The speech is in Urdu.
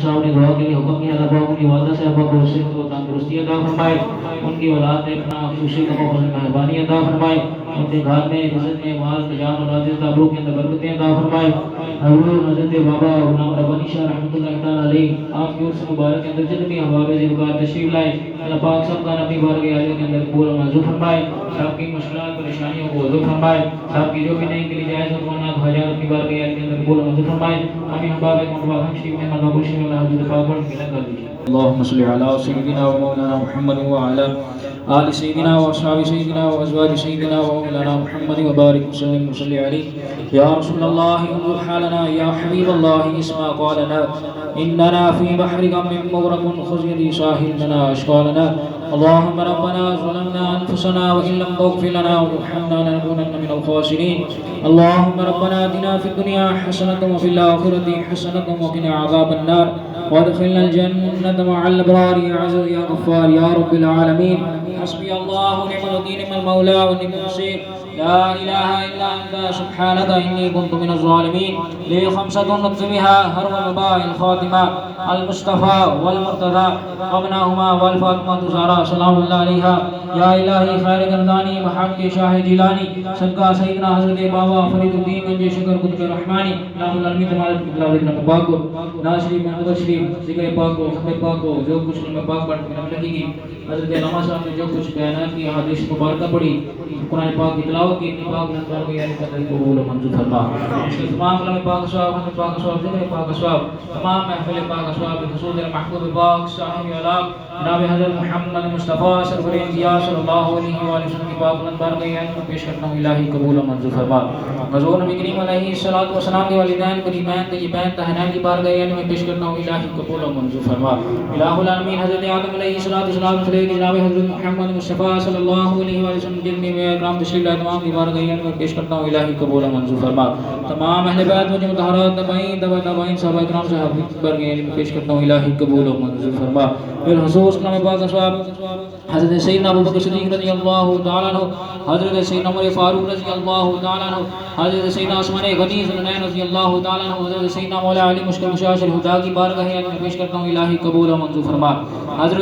صاحب نے دعا کے لیے حکم کیا، اللہ پاک ان کی والدہ صاحبہ کو صحت و تندرستی عطا فرمائے، ان کی اولاد میں اپنا خوشی کا مہربانی عطا فرمائے، ان کے گھر میں عزت میں مال جان اولاد تعلق کے اندر برکتیں عطا فرمائے۔ حضور حضرت بابا غلام ربانی شاہ رحمۃ اللہ تعالی علیہ آپ کی عرص مبارک کے اندر جتنی احباب ذوالفقار تشریف لائے، اللہ پاک سب کا نبی بارگاہ عالیہ کے اندر قبول و منظور فرمائے، سب کی مشکلات پریشانیوں کو دور فرمائے، سب کی جو بھی نہیں دلی جائز حکمات حاجات اپنی بارگاہ عالیہ کے اندر قبول و منظور فرمائے۔ ہمیں احباب مطلب ہم شریف میں مطلب خوشی میں حضرت پاک پر ملا کر دیجیے۔ اللهم صل على سيدنا ومولانا محمد وعلى آل سيدنا وأصحاب سيدنا وأزواج سيدنا ومولانا محمد وبارك وسلم وصل عليه يا رسول الله انظر حالنا يا حبيب الله اسمع قالنا إننا في بحر غم مغرق خذ يدي ساحل لنا أشغالنا اللهم ربنا ظلمنا أنفسنا وإن لم تغفر لنا وترحمنا لنكونن من الخاسرين اللهم ربنا آتنا في الدنيا حسنة وفي الآخرة حسنة وقنا عذاب النار وادخلنا الجنة مع الأبرار يا عزيز يا غفار يا رب العالمين حسبي الله ونعم الوكيل نعم المولى ونعم النصير لا إله إلا أنت سبحانك إني كنت من الظالمين لي خمسة نكتبها هرم الوباء الخاتمة المصطفى والمرتضى وابنهما والفاطمة زهراء سلام الله عليها يا إلهي خير گردانی محق شاہ جیلانی صدقہ سیدنا حضرت بابا فرید الدین گنج شکر قطب رحمانی نام العالمین تمہارے تلاوت نام پاک کو ناز شریف محمد شریف ذکر پاک کو ختم پاک کو جو کچھ نام پاک پڑھ کے لگی گی حضرت علامہ صاحب نے جو کچھ بیانات کی حدیث مبارکہ پڑھی قرآن پاک کی تلاوت کی پاک نظر کو یعنی قدر قبول و منظور فرما اس کے تمام علماء پاک صاحب حضرت پاک صاحب ذکر پاک صاحب تمام محفل پاک صاحب حضور محبوب پاک صاحب اعلیٰ جناب حضرت محمد مصطفیٰ سرور انبیاء صلی اللہ علیہ وآلہ وسلم کی پاک نظر کو یعنی کو پیش کرتا ہوں الہی قبول و منظور فرما حضور نبی کریم علیہ الصلوۃ والسلام کے والدین قریبین طیبین طاہرین کی بارگاہ یعنی میں پیش کرتا ہوں الہی قبول و منظور فرما الہ العالمین حضرت آدم علیہ الصلوۃ والسلام سے جناب حضرت محمد مصطفیٰ صلی اللہ علیہ وآلہ وسلم جن میں اکرام تشریف لائے تمام کی بارگاہ یعنی میں پیش کرتا ہوں الہی قبول و منظور فرما تمام اہل بیت و جو مطہرات تبعین تبعین صحابہ اکرام سے حضرت بارگاہ یعنی میں پیش کرتا ہوں الہی قبول و منظور فرما بالخصوص نام پاک صاحب حضرت سیدنا ابو بکر صدیق رضی اللہ تعالیٰ عنہ حضرت سیدنا عمر فاروق رضی اللہ تعالیٰ عنہ حضرت سیدنا عثمان غنی ذوالنورین رضی اللہ تعالیٰ عنہ حضرت سیدنا مولا علی مشکل مشاعر الہدیٰ کی بارگاہ میں پیش کرتا ہوں الہی قبول و منظور فرما حضرت